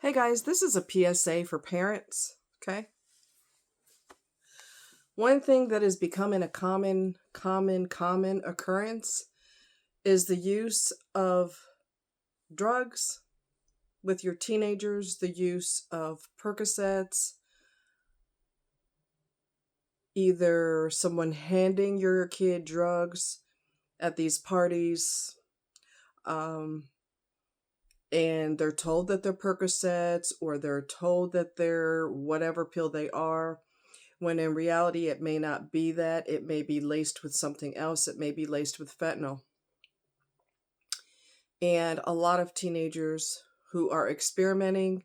Hey guys, this is a PSA for parents, okay? One thing that is becoming a common occurrence is the use of drugs with your teenagers, the use of Percocets, either someone handing your kid drugs at these parties, um, and they're told that they're Percocets or they're told that they're whatever pill they are, when in reality it may not be that. It may be laced with something else. It may be laced with fentanyl. And a lot of teenagers who are experimenting,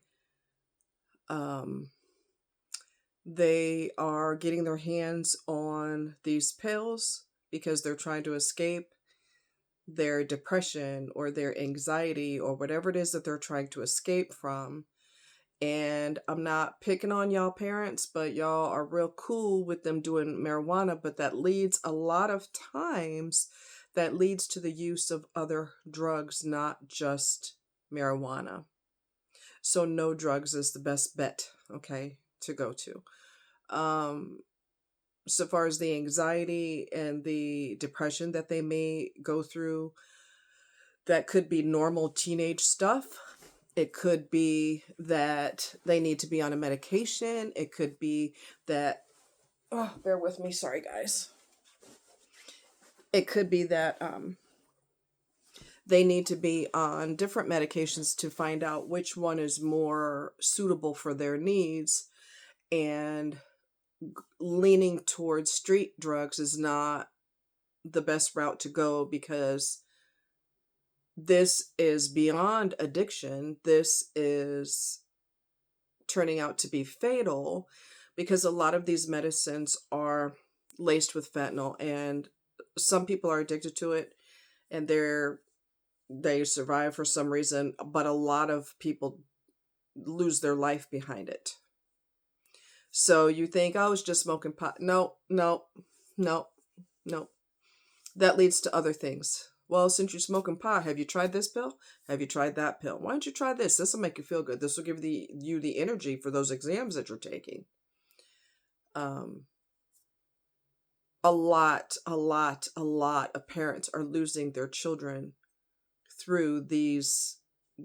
um, they are getting their hands on these pills because they're trying to escape their depression or their anxiety or whatever it is that they're trying to escape from. And I'm not picking on y'all parents, but y'all are real cool with them doing marijuana, but that leads a lot of times that leads to the use of other drugs, not just marijuana. So no drugs is the best bet, okay, to go to. Um so far as the anxiety and the depression that they may go through, that could be normal teenage stuff. It could be that they need to be on a medication. It could be that, oh, bear with me. Sorry, guys. It could be that they need to be on different medications to find out which one is more suitable for their needs. And leaning towards street drugs is not the best route to go because this is beyond addiction. This is turning out to be fatal because a lot of these medicines are laced with fentanyl, and some people are addicted to it and they survive for some reason, but a lot of people lose their life behind it. So you think, oh, it's just smoking pot. No, no, no, no. That leads to other things. Well, since you're smoking pot, have you tried this pill? Have you tried that pill? Why don't you try this? This will make you feel good. This will give you the energy for those exams that you're taking. Um, a lot of parents are losing their children through these,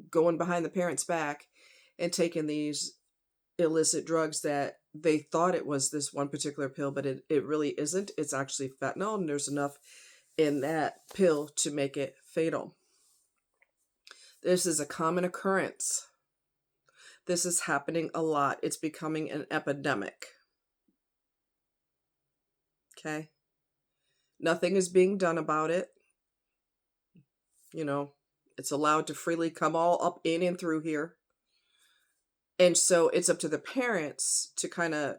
going behind the parents' back and taking these illicit drugs that they thought it was this one particular pill, but it really isn't. It's actually fentanyl, and there's enough in that pill to make it fatal. This is a common occurrence. This is happening a lot. It's becoming an epidemic. Okay? Nothing is being done about it. You know, it's allowed to freely come all up in and through here. And so it's up to the parents to kind of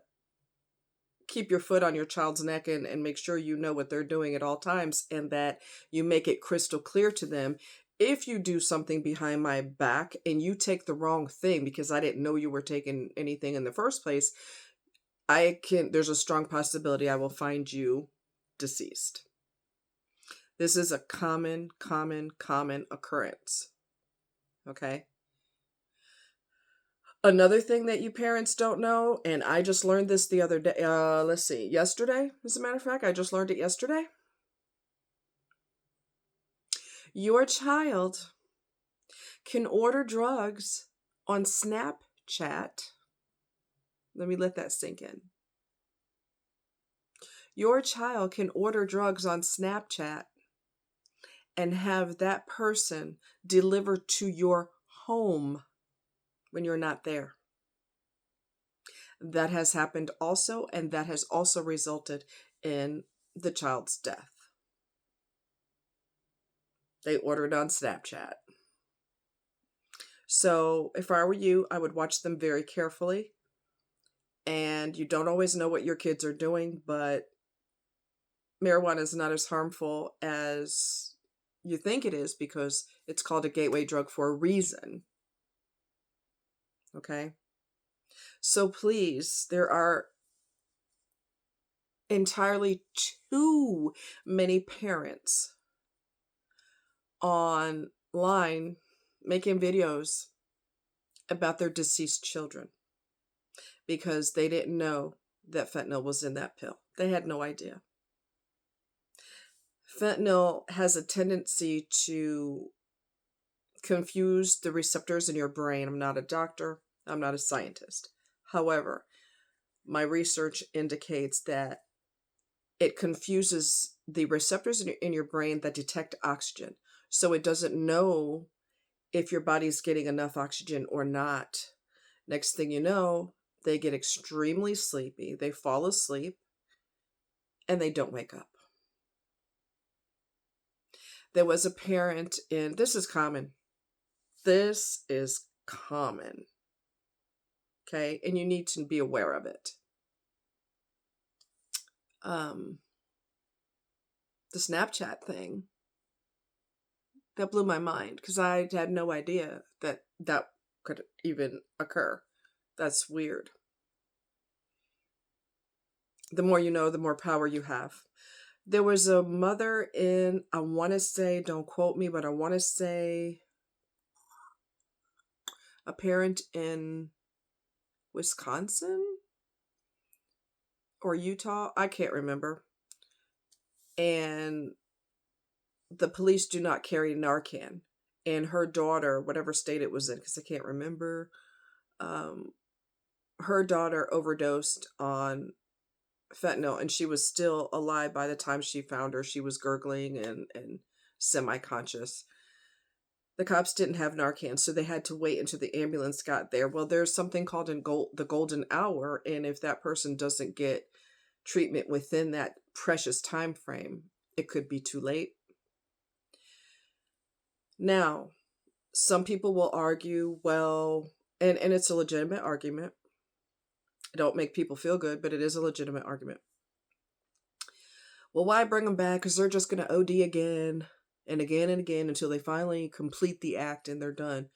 keep your foot on your child's neck and make sure you know what they're doing at all times, and that you make it crystal clear to them. If you do something behind my back and you take the wrong thing because I didn't know you were taking anything in the first place, there's a strong possibility I will find you deceased. This is a common occurrence. Okay? Another thing that you parents don't know, and I just learned this the other day, let's see, yesterday, as a matter of fact, I just learned it yesterday. Your child can order drugs on Snapchat. Let me let that sink in. Your child can order drugs on Snapchat and have that person delivered to your home when you're not there. That has happened also, and that has also resulted in the child's death. They ordered on Snapchat. So if I were you, I would watch them very carefully. And you don't always know what your kids are doing, but marijuana is not as harmful as you think it is because it's called a gateway drug for a reason. Okay? So please, there are entirely too many parents online making videos about their deceased children because they didn't know that fentanyl was in that pill. They had no idea. Fentanyl has a tendency to confuse the receptors in your brain. I'm not a doctor, I'm not a scientist. However, my research indicates that it confuses the receptors in your brain that detect oxygen. So it doesn't know if your body's getting enough oxygen or not. Next thing you know, they get extremely sleepy, they fall asleep, and they don't wake up. There was a parent in, this is common. This is common. Okay, and you need to be aware of it. The Snapchat thing, that blew my mind because I had no idea that that could even occur. That's weird. The more you know, the more power you have. There was a mother in, I want to say, don't quote me, but I want to say a parent in Wisconsin or Utah. I can't remember. And the police do not carry Narcan. And her daughter, whatever state it was in, because I can't remember, her daughter overdosed on fentanyl and she was still alive by the time she found her. She was gurgling and semi-conscious. The cops didn't have Narcan, so they had to wait until the ambulance got there. Well, there's something called the golden hour, and if that person doesn't get treatment within that precious time frame, it could be too late. Now, some people will argue, well, and it's a legitimate argument. Don't make people feel good, but it is a legitimate argument. Well, why bring them back? Because they're just going to OD again and again and again until they finally complete the act and they're done.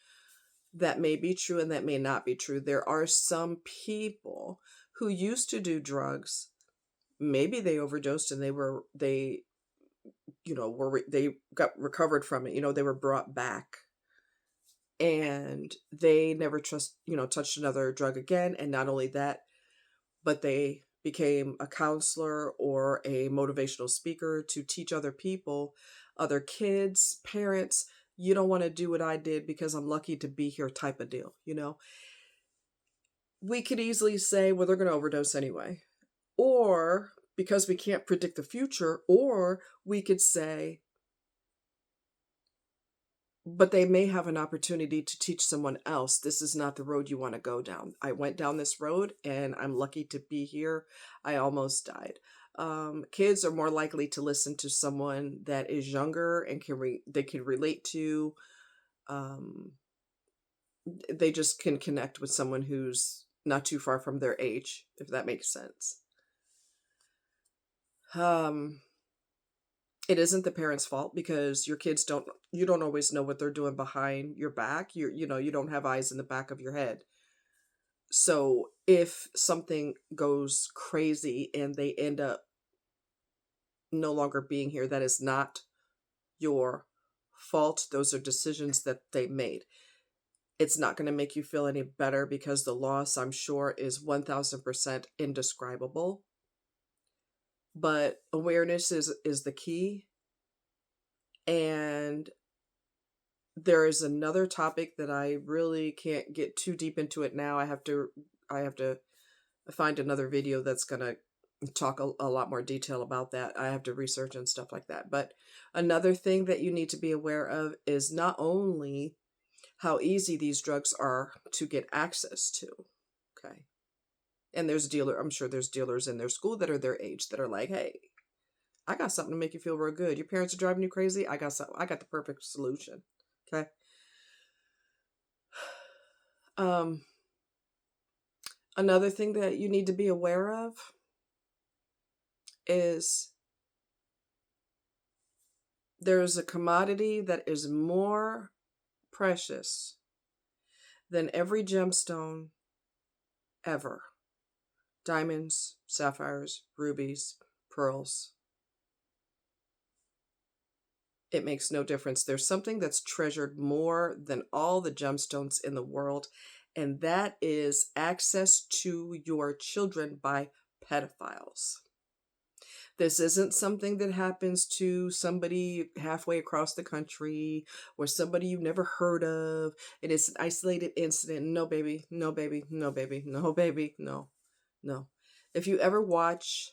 That may be true and that may not be true. There are some people who used to do drugs. Maybe they overdosed and they got recovered from it. They were brought back and they never touched another drug again. And not only that, but they became a counselor or a motivational speaker to teach other people, other kids, parents, you don't want to do what I did because I'm lucky to be here type of deal. We could easily say, well, they're going to overdose anyway. Or because we can't predict the future, or we could say, but they may have an opportunity to teach someone else. This is not the road you want to go down. I went down this road and I'm lucky to be here. I almost died. Kids are more likely to listen to someone that is younger and they can relate to. They just can connect with someone who's not too far from their age, if that makes sense. It isn't the parents' fault because your kids you don't always know what they're doing behind your back. You don't have eyes in the back of your head. So if something goes crazy and they end up no longer being here, that is not your fault. Those are decisions that they made. It's not going to make you feel any better because the loss, I'm sure, is 1000% indescribable. But awareness is the key. And there is another topic that I really can't get too deep into it now. I have to find another video that's going to talk a lot more detail about that. I have to research and stuff like that. But another thing that you need to be aware of is not only how easy these drugs are to get access to. Okay. And I'm sure there's dealers in their school that are their age that are like, hey, I got something to make you feel real good. Your parents are driving you crazy. I got the perfect solution. Okay. Another thing that you need to be aware of is there's a commodity that is more precious than every gemstone ever. Diamonds, sapphires, rubies, pearls. It makes no difference. There's something that's treasured more than all the gemstones in the world, and that is access to your children by pedophiles. This isn't something that happens to somebody halfway across the country or somebody you've never heard of. It is an isolated incident. No, baby. No, baby. No, baby. No, baby. No, no. If you ever watch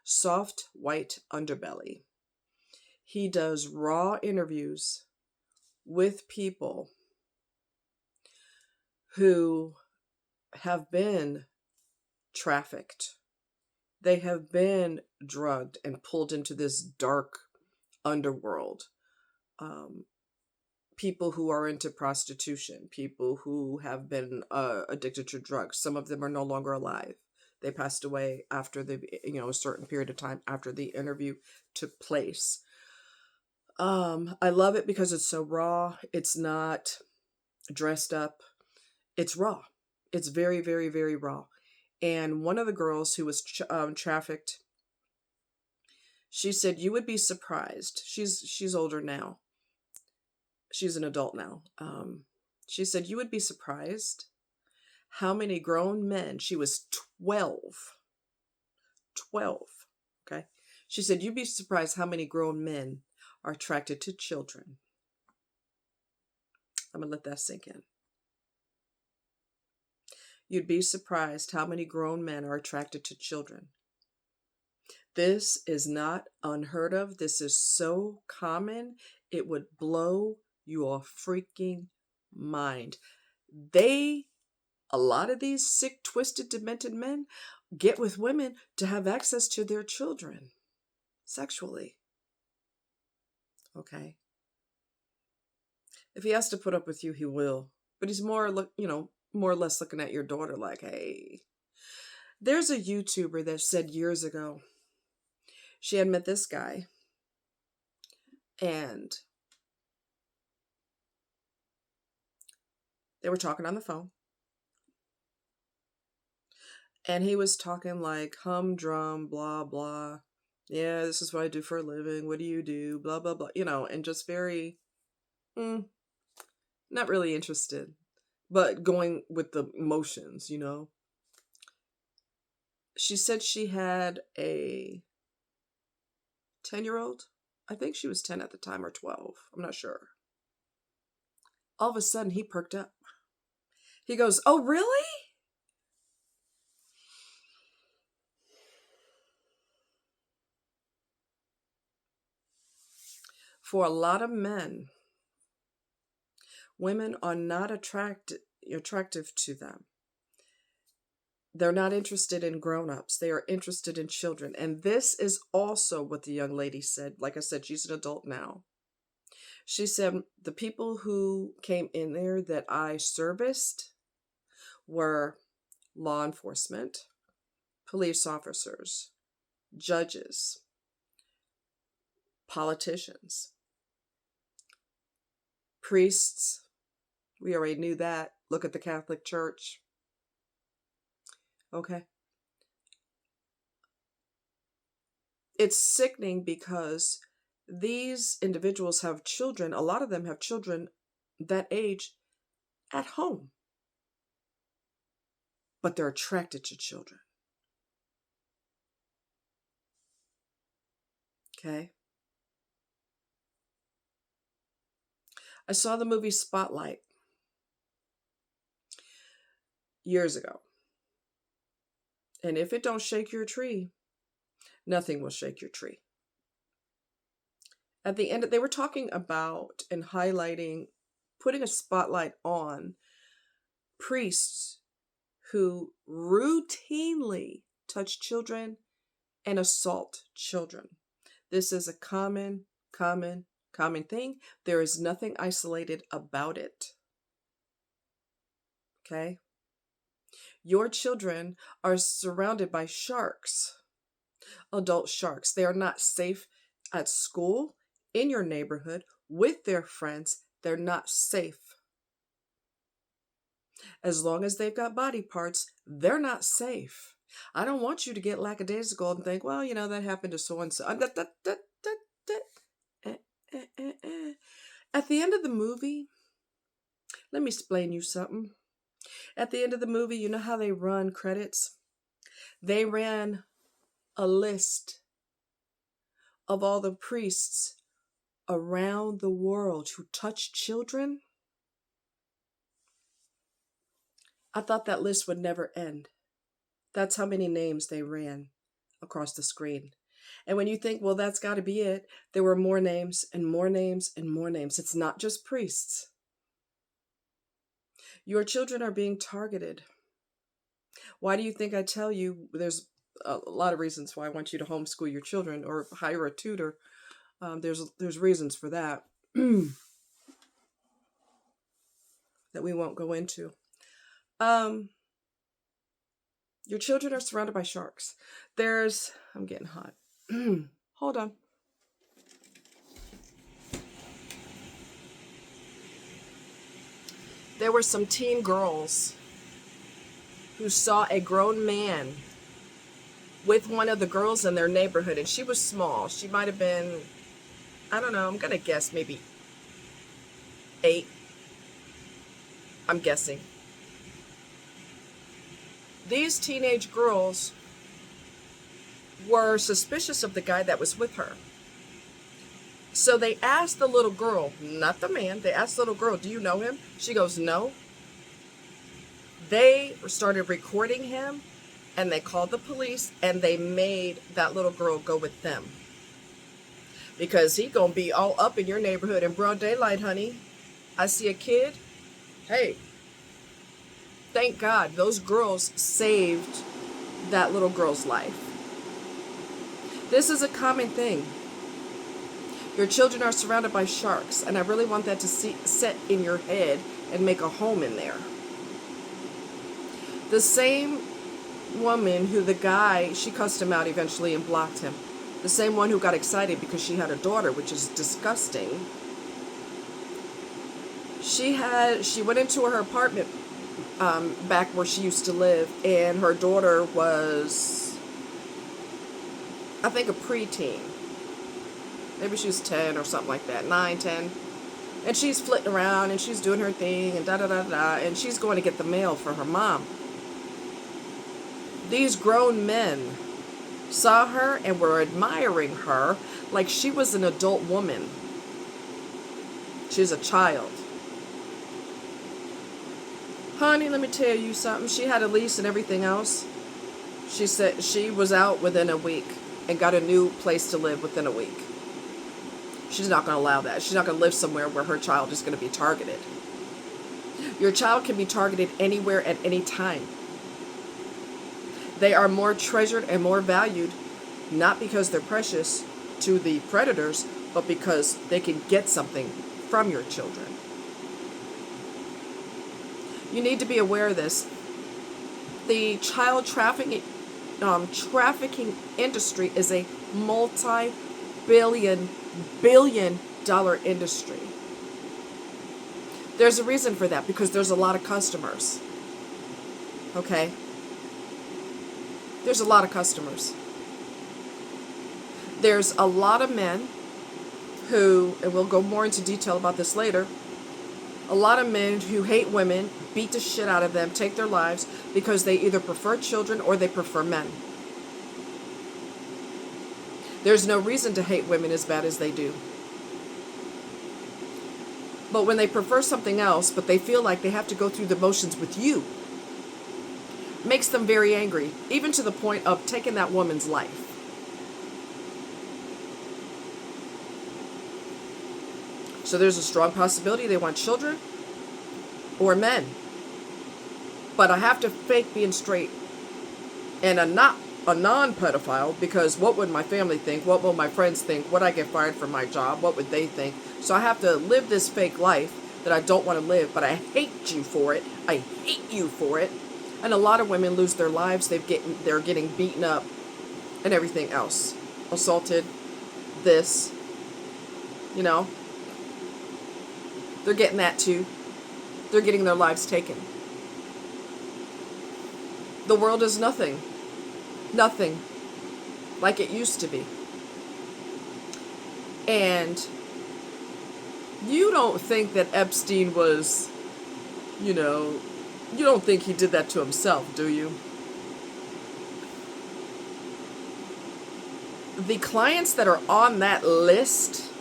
Soft White Underbelly, he does raw interviews with people who have been trafficked. They have been drugged and pulled into this dark underworld. People who are into prostitution, people who have been addicted to drugs. Some of them are no longer alive. They passed away after a certain period of time after the interview took place. I love it because it's so raw. It's not dressed up. It's raw. It's very, very, very raw. And one of the girls who was trafficked, she said, "You would be surprised." She's older now. She's an adult now. She said, "You would be surprised how many grown men." She was 12. 12. Okay. She said, "You'd be surprised how many grown men are attracted to children." I'm going to let that sink in. You'd be surprised how many grown men are attracted to children. This is not unheard of. This is so common, it would blow your freaking mind. A lot of these sick, twisted, demented men get with women to have access to their children sexually. Okay. If he has to put up with you, he will. But he's more or less looking at your daughter like, hey. There's a YouTuber that said years ago she had met this guy and they were talking on the phone. And he was talking like humdrum, blah, blah. Yeah, this is what I do for a living. What do you do? Blah, blah, blah. And just very, not really interested, but going with the motions, She said she had a 10-year-old. I think she was 10 at the time or 12. I'm not sure. All of a sudden, he perked up. He goes, "Oh, really?" For a lot of men, women are not attractive to them. They're not interested in grown-ups. They are interested in children. And this is also what the young lady said. Like I said, she's an adult now. She said, the people who came in there that I serviced were law enforcement, police officers, judges, politicians, priests. We already knew that. Look at the Catholic Church. Okay. It's sickening because these individuals have children. A lot of them have children that age at home. But they're attracted to children. Okay. I saw the movie Spotlight years ago. And if it don't shake your tree, nothing will shake your tree. At the end, they were talking about and highlighting, putting a spotlight on priests who routinely touch children and assault children. This is a common thing. There is nothing isolated about it. Okay? Your children are surrounded by sharks, adult sharks. They are not safe at school, in your neighborhood, with their friends. They're not safe. As long as they've got body parts, they're not safe. I don't want you to get lackadaisical and think, well, that happened to so-and-so. At the end of the movie, let me explain you something. At the end of the movie, you know how they run credits? They ran a list of all the priests around the world who touched children. I thought that list would never end. That's how many names they ran across the screen. And when you think, well, that's got to be it, there were more names and more names and more names. It's not just priests. Your children are being targeted. Why do you think I tell you there's a lot of reasons why I want you to homeschool your children or hire a tutor? There's reasons for that that we won't go into. Your children are surrounded by sharks. I'm getting hot. Hold on. There were some teen girls who saw a grown man with one of the girls in their neighborhood, and she was small. She might have been, I don't know, I'm going to guess maybe 8. I'm guessing. These teenage girls were suspicious of the guy that was with her. So they asked the little girl, not the man, they asked the little girl, do you know him? She goes, no. They started recording him, and they called the police, and they made that little girl go with them. Because he gonna be all up in your neighborhood in broad daylight, honey. I see a kid. Hey, thank God those girls saved that little girl's life. This is a common thing. Your children are surrounded by sharks, and I really want that to set in your head and make a home in there. The same woman who the guy, she cussed him out eventually and blocked him. The same one who got excited because she had a daughter, which is disgusting. She went into her apartment back where she used to live, and her daughter was, I think, a preteen. Maybe she was 10 or something like that, 9, 10. And she's flitting around and she's doing her thing and da-da-da-da, and she's going to get the mail for her mom. These grown men saw her and were admiring her like she was an adult woman. She's a child. Honey, let me tell you something. She had a lease and everything else. She said she was out within a week and got a new place to live within a week. She's not going to allow that. She's not going to live somewhere where her child is going to be targeted. Your child can be targeted anywhere at any time. They are more treasured and more valued, not because they're precious to the predators, but because they can get something from your children. You need to be aware of this. The child trafficking industry is a multi-billion dollar industry. There's a reason for that, because there's a lot of customers. Okay? There's a lot of customers. There's a lot of men who, and we'll go more into detail about this later, a lot of men who hate women, beat the shit out of them, take their lives because they either prefer children or they prefer men. There's no reason to hate women as bad as they do. But when they prefer something else, but they feel like they have to go through the motions with you, makes them very angry, even to the point of taking that woman's life. So there's a strong possibility they want children or men. But I have to fake being straight and a non-pedophile, because what would my family think? What will my friends think? Would I get fired from my job? What would they think? So I have to live this fake life that I don't want to live, but I hate you for it. I hate you for it. And a lot of women lose their lives. They're getting beaten up and everything else. Assaulted, this, you know. They're getting that too. They're getting their lives taken. The world is nothing. Nothing like it used to be. And You don't think that Epstein was, you don't think he did that to himself, do you? The clients that are on that list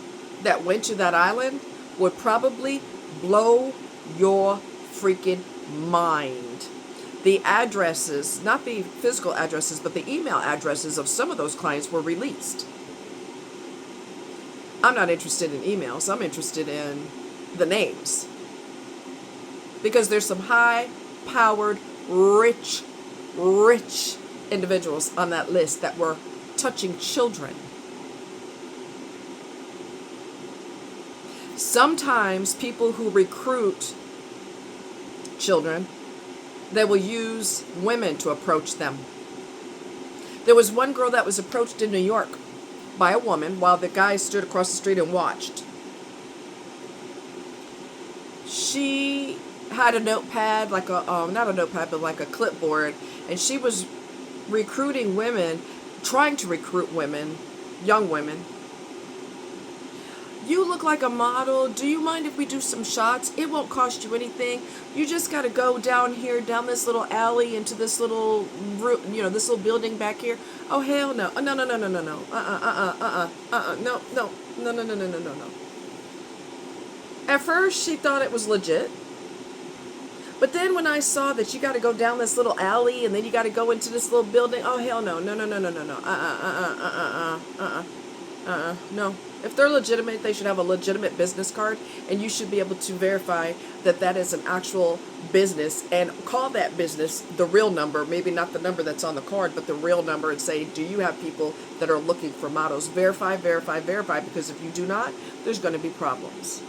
that went to that island would probably blow your freaking mind. The addresses, not the physical addresses, but the email addresses of some of those clients were released. I'm not interested in emails. I'm interested in the names. Because there's some high-powered, rich individuals on that list that were touching children. Sometimes people who recruit children, they will use women to approach them. There was one girl that was approached in New York by a woman while the guy stood across the street and watched. She had a notepad, like a, not a notepad, but like a clipboard, and she was recruiting women, trying to recruit women, young women. You look like a model. Do you mind if we do some shots? It won't cost you anything. You just got to go down here, down this little alley, into this little, this little building back here. Oh, hell no. No. No. At first, she thought it was legit. But then when I saw that you got to go down this little alley and then you got to go into this little building, oh, hell no. No. No. If they're legitimate, they should have a legitimate business card, and you should be able to verify that that is an actual business and call that business the real number, maybe not the number that's on the card, but the real number, and say, do you have people that are looking for models? Verify, because if you do not, there's going to be problems.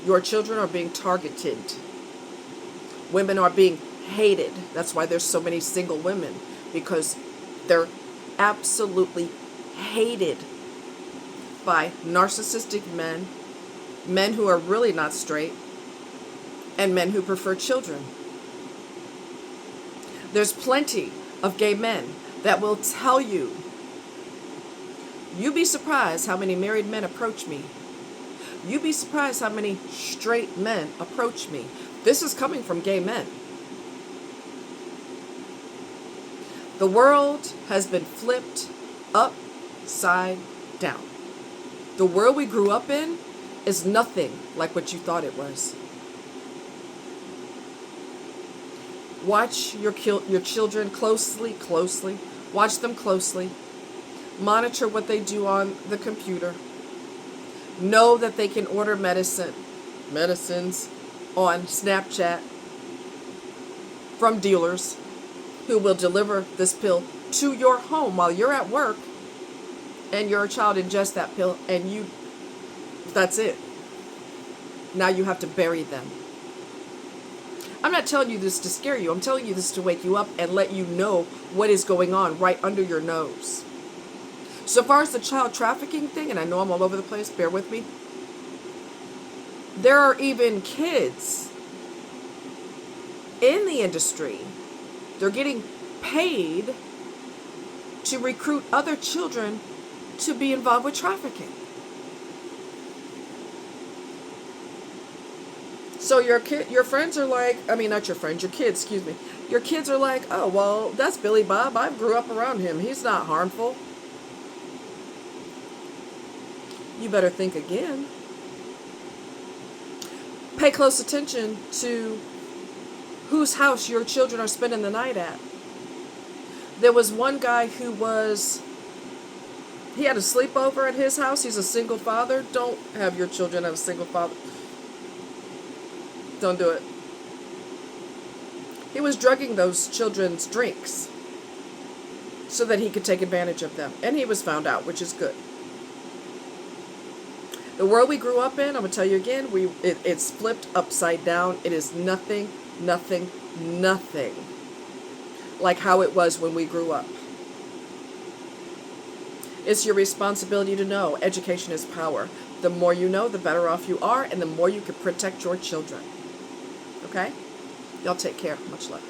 Your children are being targeted. Women are being hated. That's why there's so many single women, because they're absolutely hated by narcissistic men, men who are really not straight, and men who prefer children. There's plenty of gay men that will tell you, you'd be surprised how many married men approach me. You'd be surprised how many straight men approach me. This is coming from gay men. The world has been flipped upside down. The world we grew up in is nothing like what you thought it was. Watch your children closely. Watch them closely. Monitor what they do on the computer. Know that they can order medicines on Snapchat from dealers who will deliver this pill to your home while you're at work, and your child ingests that pill, and that's it. Now you have to bury them. I'm not telling you this to scare you. I'm telling you this to wake you up and let you know what is going on right under your nose. So far as the child trafficking thing, and I know I'm all over the place, bear with me. There are even kids in the industry. They're getting paid to recruit other children to be involved with trafficking. So your friends are like, not your friends, your kids, excuse me. Your kids are like, oh, well, that's Billy Bob. I grew up around him. He's not harmful. You better think again. Pay close attention to whose house your children are spending the night at. There was one guy who he had a sleepover at his house. He's a single father. Don't have your children have a single father. Don't do it. He was drugging those children's drinks so that he could take advantage of them. And he was found out, which is good. The world we grew up in, I'm going to tell you again, it's flipped upside down. It is nothing like how it was when we grew up. It's your responsibility to know. Education is power. The more you know, the better off you are, and the more you can protect your children. Okay? Y'all take care. Much love.